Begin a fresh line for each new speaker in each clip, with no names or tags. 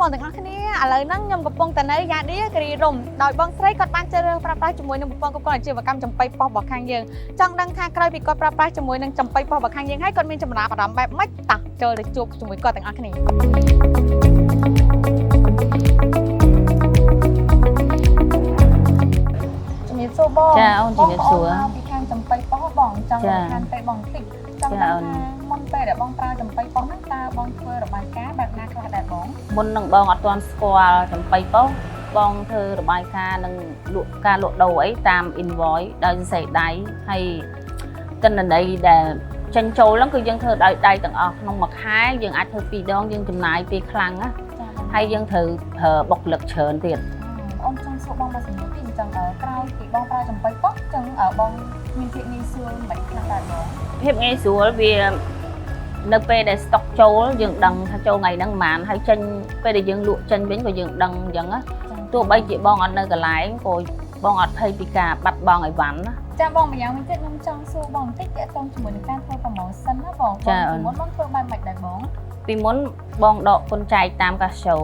បងទាំងអស់គ្នាឥឡូវហ្នឹងខ្ញុំកំពុងតែនៅយ៉ាឌីគិរីរម្យដោយបងស្រីគាត់បានជ្រើសរើសប្រើប្រាស់ជាមួយនឹងប្រព័ន្ធគ្រប់គ្រងអាជីវកម្មចំបៃប៉ុស្តិ៍របស់ខាងយើងចង់ដឹងថាក្រោយពីគាត់ប្រើប្រាស់ជាមួយនឹងចំបៃប៉ុស្តិ៍របស់ខាងយើងហើយគាត់មានចំណាប់អារម្មណ៍បែបម៉េចតោះចូលទៅជួបជាមួយគាត់ទាំងអស់គ្នាជំរាបសួរបង
ចាអូនជំរាបសួរ
ពីខាងចំបៃប៉ុស្តិ៍បងចង់ខាងពេលបងតិចចង់ដឹងថាមុនពេលដែលបងប្រើចំបៃប៉ុស្តិ៍ហ្នឹងតើបងធ្វើរបាយការណ៍បែបណាខ្លះដែរបង
មុននឹងបងអត់ទាន់ស្គាល់ចំបៃប៉ុស្តិ៍បងធ្វើរបាយការណ៍នឹងការលក់ដូរអីតាម invoice ដោយសរសេរដៃហើយទិន្នន័យដែលចេញចូលហ្នឹងគឺយើងធ្វើដោយដៃទាំងអស់ក្នុងមួយខែយើងអាចធ្វើ2ដងយើងចំណាយពេលខ្លាំងណាហើយយើងត្រូវប្រើបុគ្គលិកច្រើនទៀត
អូនចង់សួរបងមកសំណួរទីអញ្ចឹងក្រោយពីបងប្រើចំបៃប៉ុស្តិ៍អញ្ចឹងបងមានភាពងាយស្រួលមិនខ្លះដែរបង
ភាពងាយស្រួលវានៅពេលដែល stock ចូលយើងដឹងថាចូលថ្ងៃហ្នឹងប៉ុន្មានហើយចេញពេលដែលយើងលក់ចេញវិញក៏យើងដឹងអញ្ចឹងណាទោះបីជាបងអត់នៅកន្លែងក៏បងអត់ភ័យពីការបាត់បង់អីវ៉ាន់ណា
ចាបងម្យ៉ាងវិញទៀតខ្ញុំចង់សួរបងបន្តិចទាក់ទងជាមួយនឹងការធ្វើ promotion ណាបងពីមុនបងធ្វើបែបម៉េចដែរបង
ពីមុនបងដកគុណចែកតាមកាសោ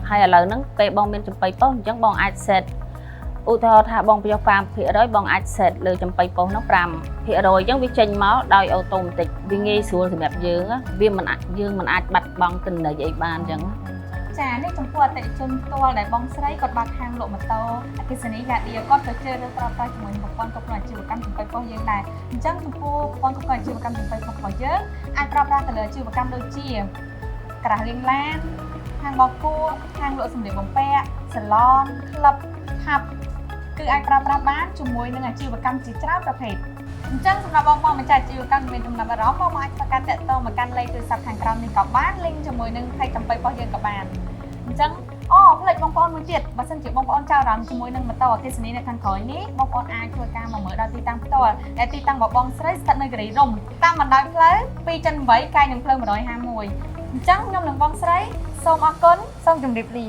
ហើយឥឡូវហ្នឹងពេលបងមានចំបៃប៉ុស្តិ៍អញ្ចឹងបងអាច set ឧទាហរណ៍ថាបងប្រយោគ 5% បងអាច set លើចំបៃប៉ុស្តិ៍ហ្នឹង 5% អញ្ចឹងវាចេញមកដោយអូតូម៉ាទិកវាងាយស្រួលសម្រាប់យើងវាមិនយើងមិនអាចបាត់បង់ទិន្នន័យអីបានអញ្ចឹង
ចានេះចំពោះអតិថិជនផ្ទាល់ដែលបងស្រីគាត់បើកហាងលក់ម៉ូតូអគ្គិសនីយ៉ាឌីគាត់ក៏ជ្រើសរើសប្រើប្រាស់ជាមួយប្រព័ន្ធគ្រប់គ្រងអាជីវកម្មចំបៃប៉ុស្តិ៍យើងដែរអញ្ចឹងចំពោះប្រព័ន្ធគ្រប់គ្រងអាជីវកម្មចំបៃប៉ុស្តិ៍របស់យើងអាចប្រើប្រាស់ទៅលើអាជីវកម្មដូចជាក្រាស់លាងឡានហាងបោកគក់ហាងលក់សម្លៀកបំពាក់សាឡនក្លឹបហាប់គឺអាចប្រើប្រាស់បានជាមួយនឹងអាជីវកម្មជាច្រើនប្រភេទអញ្ចឹងសម្រាប់បងម្ចាស់អាជីវកម្មមានចំណាប់អារម្មណ៍បងអាចធ្វើការតាក់ទងមកកាន់លេខទូរស័ព្ទខាងក្រោមនេះក៏បានលីងជាមួយនឹងផេកចំបៃប៉ុស្តិ៍យើងក៏បានអញ្ចឹងផ្លេចបងប្អូនមួយទៀតបើសិនជាបងប្អូនចោលអារម្មណ៍ជាមួយនឹងម៉ូតូអគ្គិសនីនៅខាងក្រោយនេះបងប្អូនអាចធ្វើការមកមើលដល់ទីតាំងផ្ទាល់ដែលទីតាំងរបស់បងស្រីស្ថិតនៅគិរីរម្យតាមបណ្ដោយផ្លូវ2ចិន8កែងនឹងផ្លូវ151អញ្ចឹងខ្ញុំនិងបងស្រីសូមអរគុណសូមជម្រាបលា